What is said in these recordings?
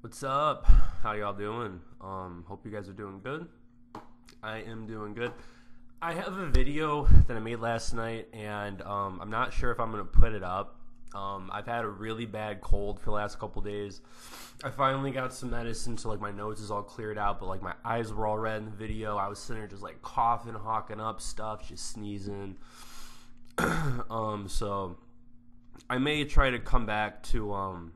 What's up? How y'all doing? Hope you guys are doing good. I am doing good. I have a video that I made last night, and I'm not sure if I'm gonna put it up. I've had a really bad cold for the last couple days. I finally got some medicine, so like my nose is all cleared out, but like my eyes were all red in the video. I was sitting there just like coughing, hawking up stuff, just sneezing. So I may try to come back to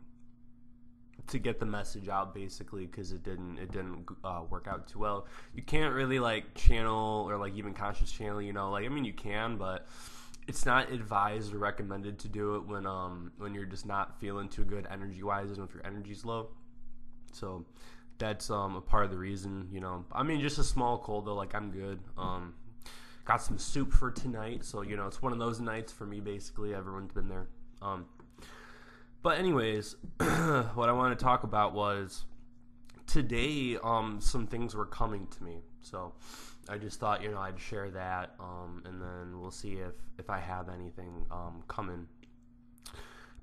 get the message out basically because it didn't work out too well. You can't really like channel or like even conscious channel, like I mean you can, but it's not advised or recommended to do it when you're just not feeling too good energy wise and if your energy's low. So that's a part of the reason, I mean just a small cold though, like I'm good. Got some soup for tonight, so it's one of those nights for me basically. Everyone's been there. But anyways, what I want to talk about was today. Some things were coming to me, so I just thought I'd share that, and then we'll see if I have anything coming.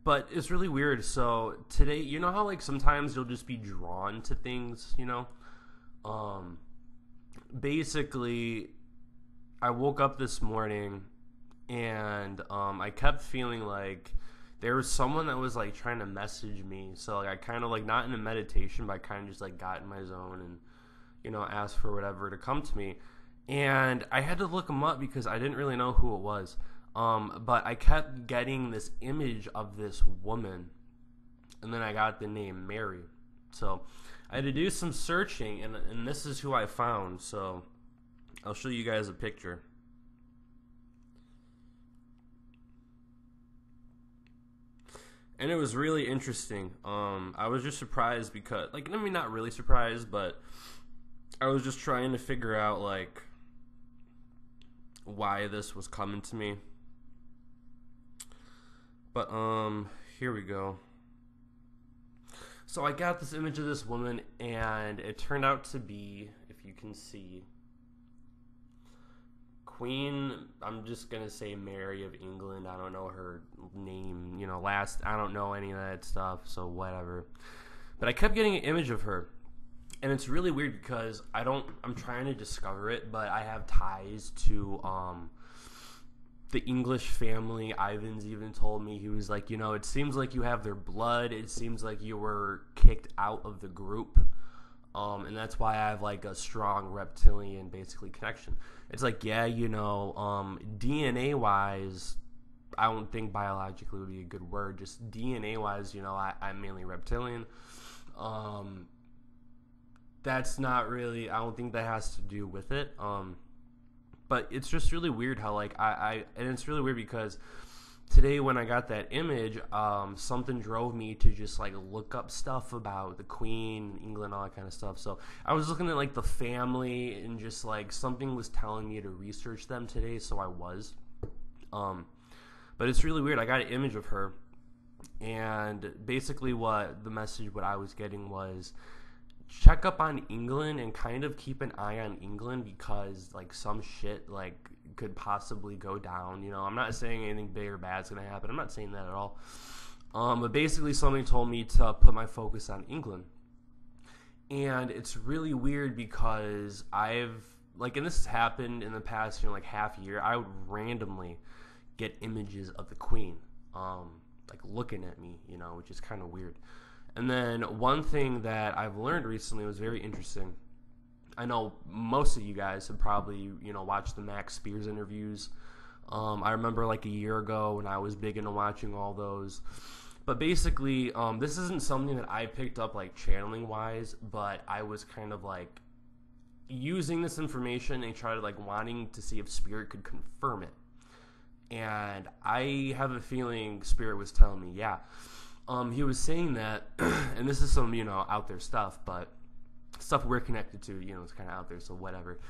But it's really weird. So today, how like sometimes you'll just be drawn to things, basically, I woke up this morning and I kept feeling like there was someone that was like trying to message me. So like I kind of like not in a meditation, but I kind of just like got in my zone and asked for whatever to come to me. And I had to look them up because I didn't really know who it was. But I kept getting this image of this woman, and then I got the name Mary. So I had to do some searching, and this is who I found. So I'll show you guys a picture. And it was really interesting. I was just surprised because, like, I mean, not really surprised, but I was just trying to figure out, like, why this was coming to me. But, here we go. So I got this image of this woman, and it turned out to be, if you can see, Queen, I'm just going to say Mary of England. I don't know her name, I don't know any of that stuff, so whatever. But I kept getting an image of her. And it's really weird because I'm trying to discover it, but I have ties to the English family. Ivan's even told me, he was like, it seems like you have their blood. It seems like you were kicked out of the group. And that's why I have like a strong reptilian basically connection. It's like, yeah, DNA wise, I don't think biologically would be a good word. Just DNA wise, I'm mainly reptilian. That's not really, I don't think that has to do with it. But it's just really weird how like and it's really weird because today when I got that image, something drove me to just like look up stuff about the Queen, England, all that kind of stuff. So I was looking at like the family and just like something was telling me to research them today, so I was. But it's really weird. I got an image of her, and basically what I was getting was check up on England and kind of keep an eye on England because like some shit like could possibly go down. I'm not saying anything big or bad is going to happen. I'm not saying that at all. But basically somebody told me to put my focus on England. And it's really weird because and this has happened in the past, like half year, I would randomly get images of the Queen, like looking at me, which is kind of weird. And then one thing that I've learned recently was very interesting. I know most of you guys have probably, watched the Max Spears interviews. I remember like a year ago when I was big into watching all those. But basically, this isn't something that I picked up like channeling wise, but I was kind of like using this information and try to like wanting to see if Spirit could confirm it. And I have a feeling Spirit was telling me, yeah. He was saying that, and this is some, out there stuff, but stuff we're connected to, it's kind of out there, so whatever.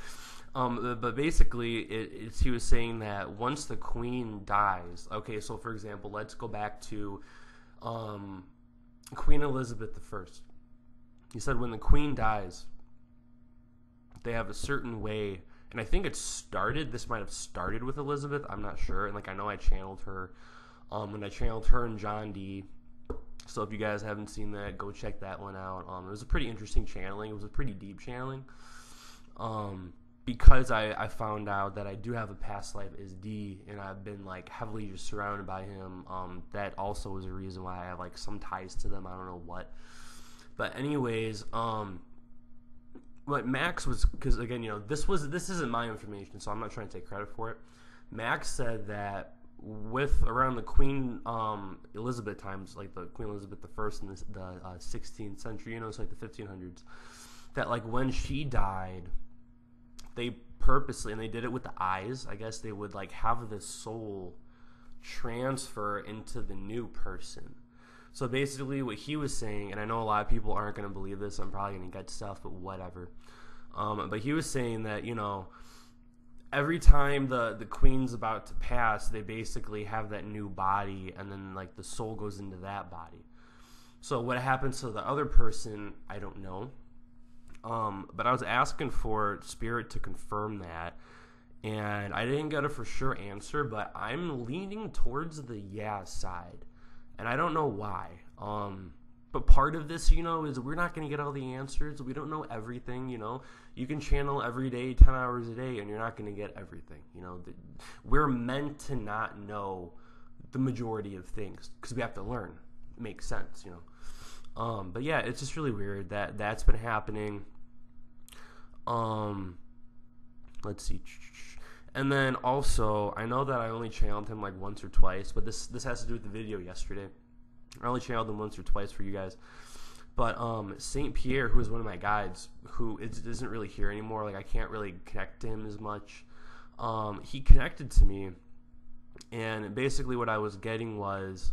But basically, he was saying that once the Queen dies, okay, so for example, let's go back to Queen Elizabeth I. He said when the Queen dies, they have a certain way, and I think this might have started with Elizabeth, I'm not sure, and like I know I channeled her, when I channeled her and John D., So if you guys haven't seen that, go check that one out. It was a pretty interesting channeling. It was a pretty deep channeling. Because I found out that I do have a past life as D, and I've been like heavily just surrounded by him. That also was a reason why I have like some ties to them. I don't know what. But anyways, what Max was, because again, this isn't my information, so I'm not trying to take credit for it. Max said that with around the Queen Elizabeth times, like the Queen Elizabeth I in the 16th century, it's like the 1500s, that like when she died, they purposely, and they did it with the eyes, I guess they would like have the soul transfer into the new person. So basically what he was saying, and I know a lot of people aren't going to believe this, I'm probably going to get stuff, but whatever. But he was saying that, every time the queen's about to pass, they basically have that new body, and then like the soul goes into that body. So what happens to the other person, I don't know. But I was asking for Spirit to confirm that, and I didn't get a for sure answer, but I'm leaning towards the yeah side, and I don't know why. But part of this, is we're not going to get all the answers. We don't know everything, You can channel every day, 10 hours a day, and you're not going to get everything, We're meant to not know the majority of things because we have to learn. It makes sense, But yeah, it's just really weird that that's been happening. Let's see. And then also, I know that I only channeled him like once or twice, but this has to do with the video yesterday. I only channeled him once or twice for you guys. But St. Pierre, who is one of my guides, who isn't really here anymore, like I can't really connect to him as much, he connected to me, and basically what I was getting was,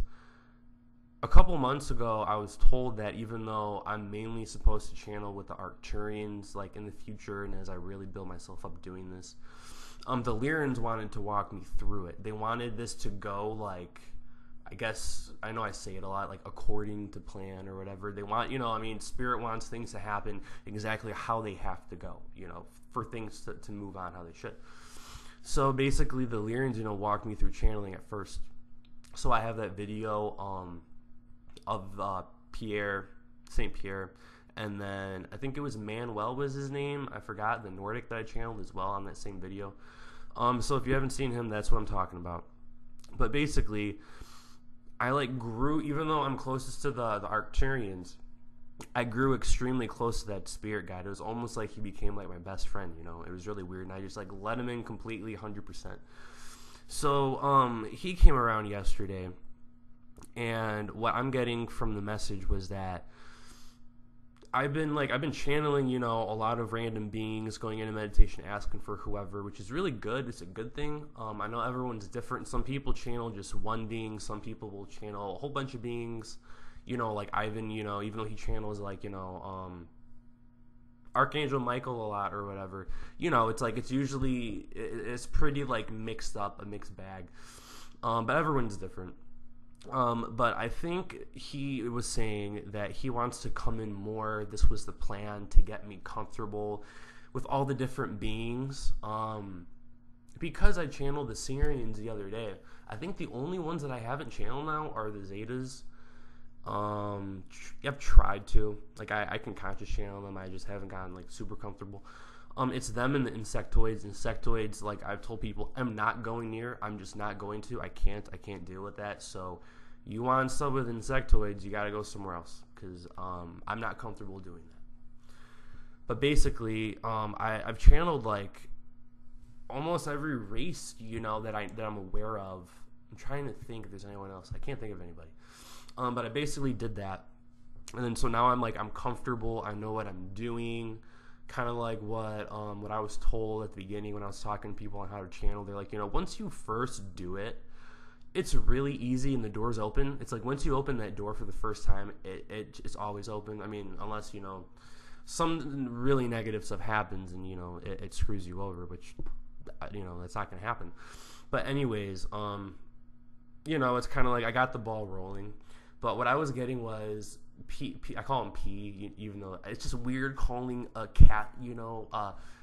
a couple months ago, I was told that even though I'm mainly supposed to channel with the Arcturians, like in the future, and as I really build myself up doing this, the Lyrans wanted to walk me through it. They wanted this to go like, I guess, I know I say it a lot, like according to plan or whatever. They want, Spirit wants things to happen exactly how they have to go, for things to move on how they should. So basically the Lyrans, walked me through channeling at first. So I have that video, of Pierre, St. Pierre, and then I think it was Manuel was his name. I forgot, the Nordic that I channeled as well on that same video. So if you haven't seen him, that's what I'm talking about. But basically, I like grew, even though I'm closest to the Arcturians, I grew extremely close to that spirit guide. It was almost like he became like my best friend, It was really weird, and I just like let him in completely 100%. So he came around yesterday, and what I'm getting from the message was that I've been channeling, a lot of random beings, going into meditation, asking for whoever, which is really good. It's a good thing. I know everyone's different. Some people channel just one being. Some people will channel a whole bunch of beings. Like Ivan, even though he channels like, Archangel Michael a lot or whatever, it's like, it's pretty like mixed up, a mixed bag. But everyone's different. But I think he was saying that he wants to come in more. This was the plan, to get me comfortable with all the different beings. Because I channeled the Syrians the other day, I think the only ones that I haven't channeled now are the Zetas. I've tried to. Like, I can conscious channel them. I just haven't gotten, like, super comfortable. It's them and the insectoids. Insectoids, like I've told people, I'm not going near. I'm just not going to. I can't deal with that. So you want stuff with insectoids, you got to go somewhere else, because I'm not comfortable doing that. But basically, I've channeled like almost every race, that I'm aware of. I'm trying to think if there's anyone else. I can't think of anybody. But I basically did that, and then so now I'm comfortable. I know what I'm doing. Kind of like what I was told at the beginning when I was talking to people on how to channel. They're like, once you first do it, it's really easy and the door's open. It's like once you open that door for the first time, it's always open. I mean, unless, some really negative stuff happens and, it screws you over, which, that's not going to happen. But anyways, it's kind of like I got the ball rolling. But what I was getting was P, I call him P, even though it's just weird calling a cat,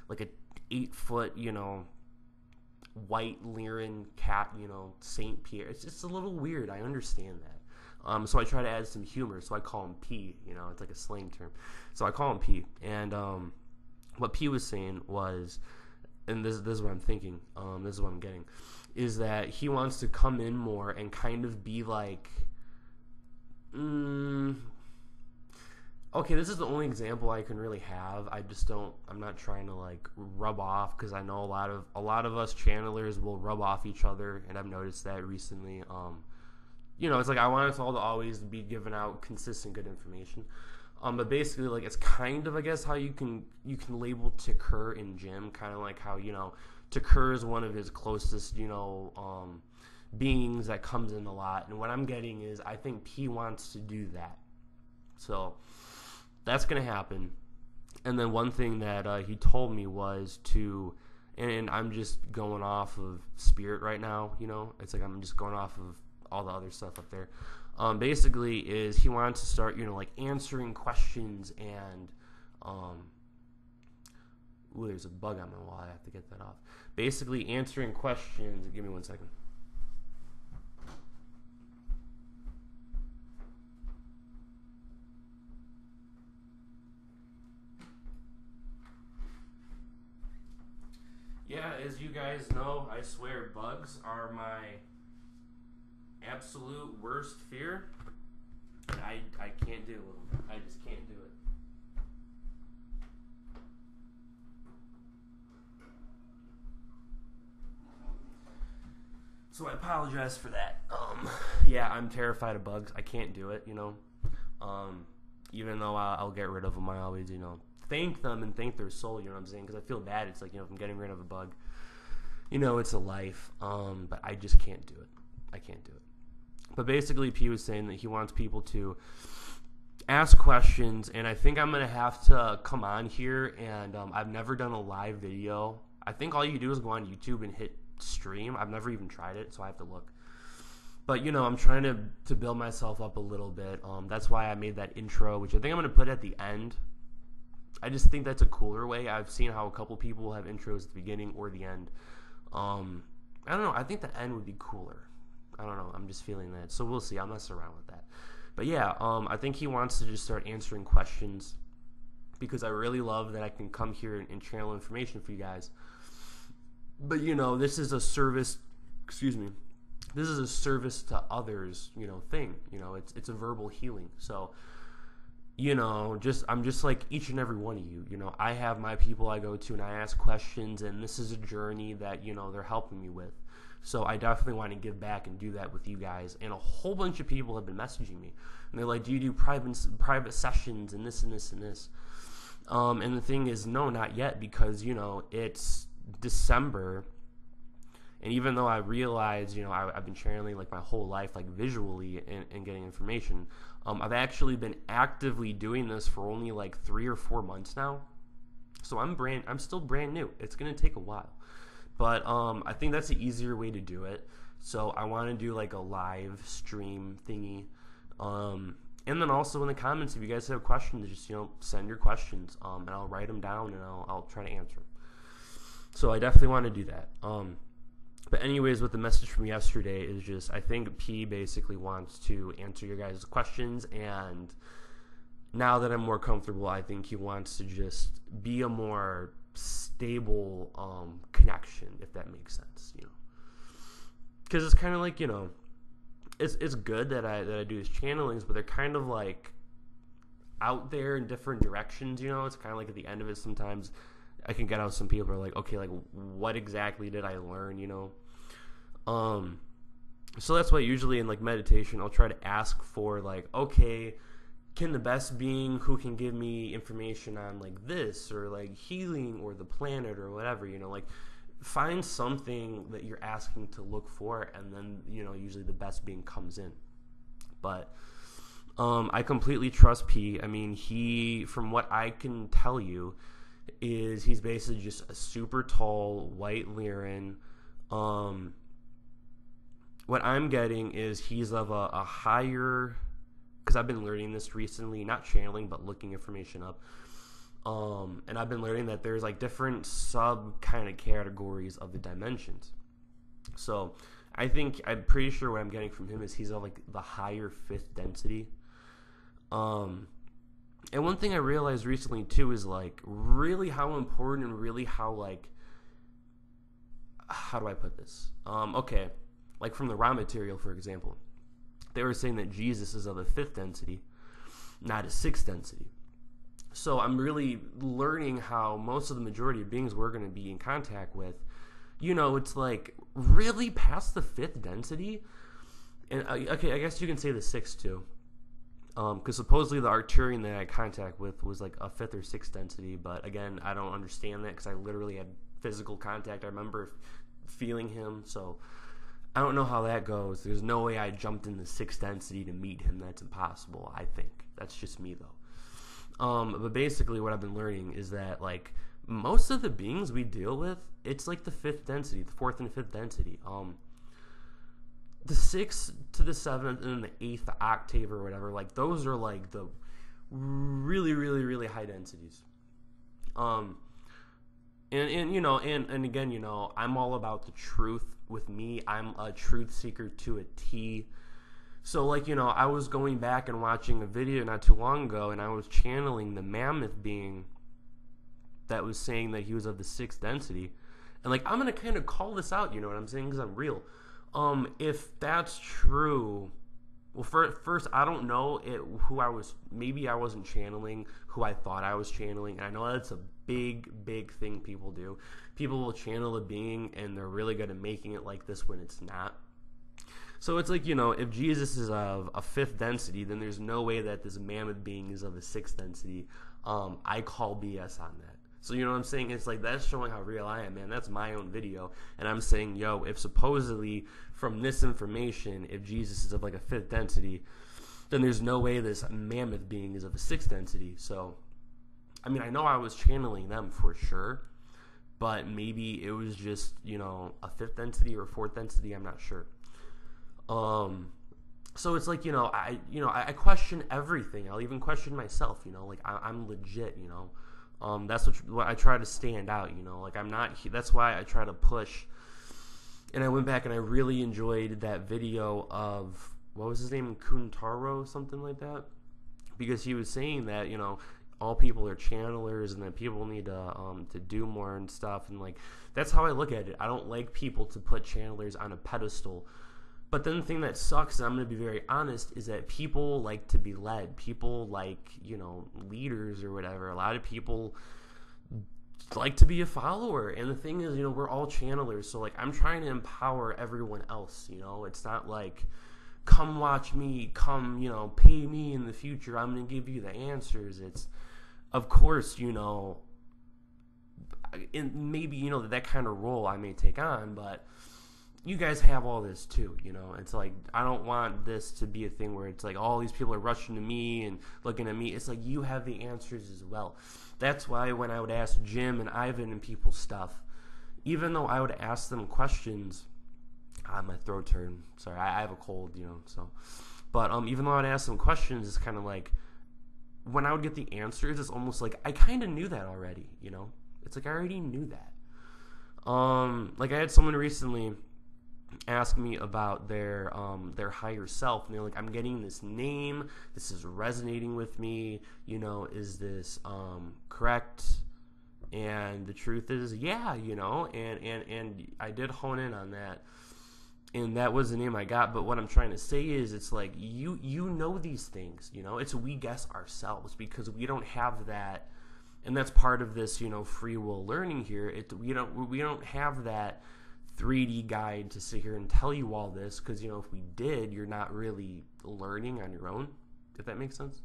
like a 8-foot, white Lyran cat, St. Pierre. It's just a little weird. I understand that. So I try to add some humor. So I call him P. You know, it's like a slang term. So I call him P. And what P was saying was, and this is what I'm thinking. This is what I'm getting, is that he wants to come in more and kind of be like, okay, this is the only example I can really have. I'm not trying to like rub off, because I know a lot of us channelers will rub off each other, and I've noticed that recently. You know, it's like I want us all to always be giving out consistent good information. But basically, like, it's kind of, I guess, how you can label Takur in Jim, kind of like how, you know, Takur is one of his closest, you know, beings that comes in a lot. And what I'm getting is, I think P wants to do that. So that's going to happen. And then one thing that he told me was to, and I'm just going off of spirit right now, you know, it's like I'm just going off of all the other stuff up there. Basically is he wants to start, you know, like answering questions and, there's a bug on my wall. I have to get that off. Basically answering questions. Give me 1 second. Yeah, as you guys know, I swear bugs are my absolute worst fear. And I can't deal with them. I just can't do it. So I apologize for that. Yeah, I'm terrified of bugs. I can't do it, you know. Even though I'll get rid of them, I always, you know, thank them and thank their soul, you know what I'm saying? Because I feel bad. It's like, you know, if I'm getting rid of a bug, you know, it's a life. But I just can't do it. I can't do it. But basically, P was saying that he wants people to ask questions, and I think I'm going to have to come on here, and I've never done a live video. I think all you do is go on YouTube and hit stream. I've never even tried it, so I have to look. But, you know, I'm trying to build myself up a little bit. That's why I made that intro, which I think I'm going to put at the end. I just think that's a cooler way. I've seen how a couple people have intros at the beginning or the end. I don't know. I think the end would be cooler. I don't know. I'm just feeling that. So we'll see. I'll mess around with that. But yeah, I think he wants to just start answering questions, because I really love that I can come here and channel information for you guys. But, you know, this is a service, this is a service to others, you know, thing. You know, it's a verbal healing. So, you know, I'm just like each and every one of you. You know, I have my people I go to and I ask questions, and this is a journey that, you know, they're helping me with. So I definitely want to give back and do that with you guys. And a whole bunch of people have been messaging me, and they're like, do you do private sessions and this and this and this? And the thing is, no, not yet, because, you know, it's December. And even though I realize, you know, I've been channeling like my whole life, like visually and getting information, I've actually been actively doing this for only like 3 or 4 months now. So I'm still brand new. It's going to take a while. But I think that's the easier way to do it. So I want to do like a live stream thingy. And then also in the comments, if you guys have questions, just, you know, send your questions. And I'll write them down and I'll try to answer them. So I definitely want to do that. But anyways, what the message from yesterday is just, I think P basically wants to answer your guys' questions. And now that I'm more comfortable, I think he wants to just be a more stable connection, if that makes sense, you know, because it's kind of like, you know, it's good that I do these channelings, but they're kind of like out there in different directions, you know. It's kind of like at the end of it, sometimes I can get out some people who are like, okay, like what exactly did I learn, you know? So that's why usually in like meditation, I'll try to ask for like, okay, can the best being who can give me information on like this or like healing or the planet or whatever, you know, like find something that you're asking to look for, and then, you know, usually the best being comes in. But I completely trust P. I mean, he, from what I can tell you, he's basically just a super tall white Lyran. What I'm getting is he's of a higher, because I've been learning this recently, not channeling, but looking information up. And I've been learning that there's like different sub kind of categories of the dimensions. So I'm pretty sure what I'm getting from him is he's of like the higher fifth density. And one thing I realized recently too is like really how important and really how like, how do I put this? Okay, like from the raw material, for example, they were saying that Jesus is of the fifth density, not a sixth density. So I'm really learning how most of the majority of beings we're going to be in contact with, it's like really past the fifth density. And okay, I guess you can say the sixth too. Because supposedly the Arcturian that I had contact with was like a fifth or sixth density, but again, I don't understand that because I literally had physical contact. I remember feeling him, so I don't know how that goes. There's no way I jumped in the sixth density to meet him. That's impossible, I think. That's just me, though. But basically what I've been learning is that, like, most of the beings we deal with, it's like the fifth density, the fourth and fifth density. The sixth to the seventh and then the eighth octave or whatever, like those are like the really, really, really high densities. And again, I'm all about the truth with me. I'm a truth seeker to a T. So like, I was going back and watching a video not too long ago and I was channeling the mammoth being that was saying that he was of the sixth density. And like, I'm going to kind of call this out, you know what I'm saying? Because I'm real. If that's true, well, first, I don't know maybe I wasn't channeling who I thought I was channeling. And I know that's a big, big thing people do. People will channel a being and they're really good at making it like this when it's not. So it's like, if Jesus is of a fifth density, then there's no way that this mammoth being is of a sixth density. I call BS on that. So you know what I'm saying? It's like, that's showing how real I am, man. That's my own video. And I'm saying, if supposedly from this information, if Jesus is of like a fifth density, then there's no way this mammoth being is of a sixth density. So, I mean, I know I was channeling them for sure, but maybe it was just, a fifth density or fourth density. I'm not sure. So it's like, I question everything. I'll even question myself, like I'm legit, that's what I try to stand out, like I'm not, that's why I try to push. And I went back and I really enjoyed that video of, what was his name, Kuntaro, something like that, because he was saying that, all people are channelers and that people need to do more and stuff. And like, that's how I look at it. I don't like people to put channelers on a pedestal. But then the thing that sucks, and I'm going to be very honest, is that people like to be led. People like, leaders or whatever. A lot of people like to be a follower. And the thing is, we're all channelers. So, like, I'm trying to empower everyone else, It's not like, come watch me, come, pay me in the future. I'm going to give you the answers. It's, of course, in maybe, that kind of role I may take on, but you guys have all this too, It's like, I don't want this to be a thing where it's like all these people are rushing to me and looking at me. It's like, you have the answers as well. That's why when I would ask Jim and Ivan and people stuff, even though I would ask them questions, my throat turned. Sorry, I have a cold, so. But even though I would ask them questions, it's kind of like, when I would get the answers, it's almost like I kind of knew that already, It's like I already knew that. Like I had someone recently ask me about their higher self, and they're like, I'm getting this name, this is resonating with me, is this correct? And the truth is, yeah, and I did hone in on that, and that was the name I got. But what I'm trying to say is, it's like, you know these things, it's we guess ourselves because we don't have that. And that's part of this, free will learning here. We don't have that 3D guide to sit here and tell you all this, because if we did, you're not really learning on your own, if that makes sense.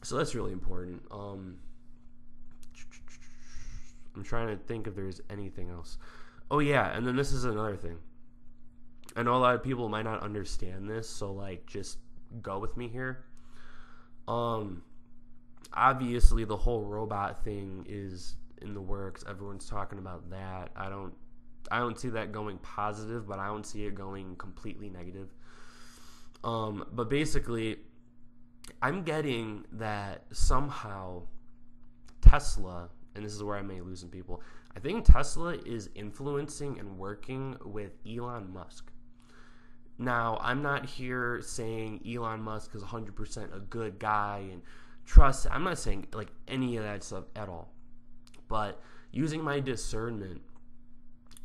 So that's really important. I'm trying to think if there's anything else. Oh yeah, and then this is another thing. I know a lot of people might not understand this, so like, just go with me here. Obviously the whole robot thing is in the works. Everyone's talking about that. I don't see that going positive, but I don't see it going completely negative. But basically, I'm getting that somehow Tesla, and this is where I may lose some people, I think Tesla is influencing and working with Elon Musk. Now, I'm not here saying Elon Musk is 100% a good guy and trust. I'm not saying like any of that stuff at all. But using my discernment,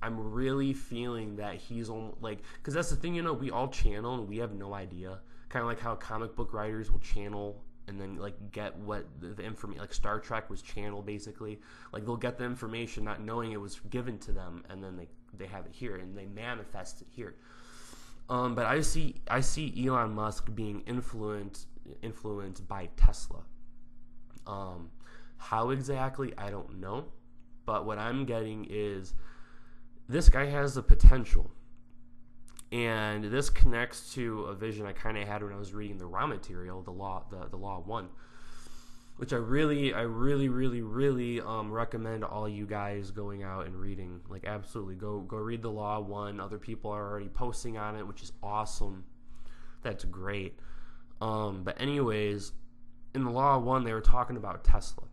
I'm really feeling that he's on, like, because that's the thing, you know, we all channel and we have no idea. Kind of like how comic book writers will channel and then like get what the information, like Star Trek was channel basically. Like they'll get the information not knowing it was given to them, and then they have it here and they manifest it here. But I see Elon Musk being influenced by Tesla. How exactly, I don't know. But what I'm getting is this guy has the potential. And this connects to a vision I kind of had when I was reading the raw material, the Law 1, which I really recommend all you guys going out and reading. Like, absolutely, go read the Law 1. Other people are already posting on it, which is awesome. That's great. But anyways, in the Law 1, they were talking about Tesla,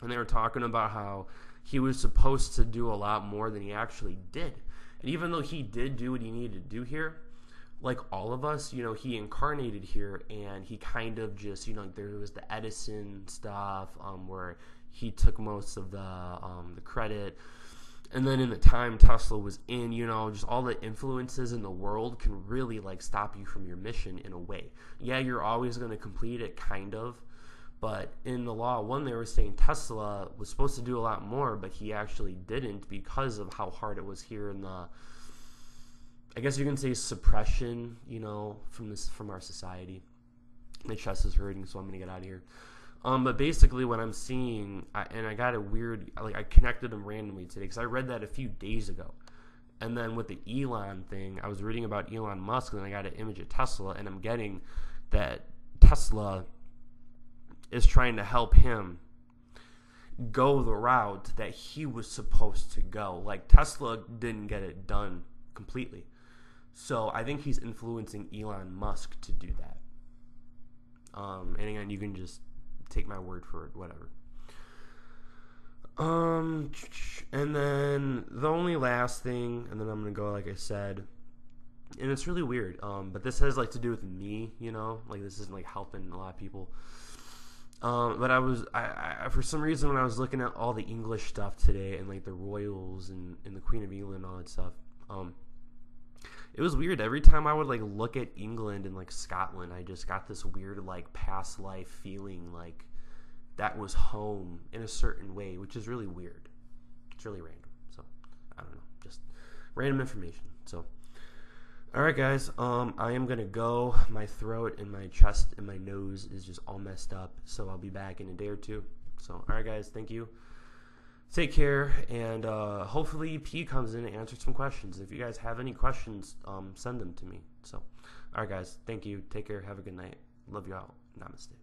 and they were talking about how he was supposed to do a lot more than he actually did. And even though he did do what he needed to do here, like all of us, you know, he incarnated here and he kind of just, you know, there was the Edison stuff where he took most of the credit. And then in the time Tesla was in, you know, just all the influences in the world can really like stop you from your mission in a way. Yeah, you're always going to complete it, kind of. But in the Law 1, they were saying Tesla was supposed to do a lot more, but he actually didn't because of how hard it was here in the, I guess you can say, suppression, you know, from our society. My chest is hurting, so I'm going to get out of here. But basically what I'm seeing, and I got a weird, like I connected them randomly today because I read that a few days ago. And then with the Elon thing, I was reading about Elon Musk, and I got an image of Tesla, and I'm getting that Tesla is trying to help him go the route that he was supposed to go. Like, Tesla didn't get it done completely. So I think he's influencing Elon Musk to do that. And again, you can just take my word for it, whatever. And then the only last thing, and then I'm going to go, like I said, and it's really weird, but this has, like, to do with me, you know? Like, this isn't, like, helping a lot of people. But I for some reason when I was looking at all the English stuff today and like the royals and the Queen of England and all that stuff, it was weird. Every time I would like look at England and like Scotland, I just got this weird like past life feeling like that was home in a certain way, which is really weird. It's really random. So I don't know, just random information. So. Alright guys, I am going to go. My throat and my chest and my nose is just all messed up, so I'll be back in a day or two. So, alright guys, thank you. Take care, and hopefully P comes in and answers some questions. If you guys have any questions, send them to me. So, alright guys, thank you. Take care, have a good night. Love you all. Namaste.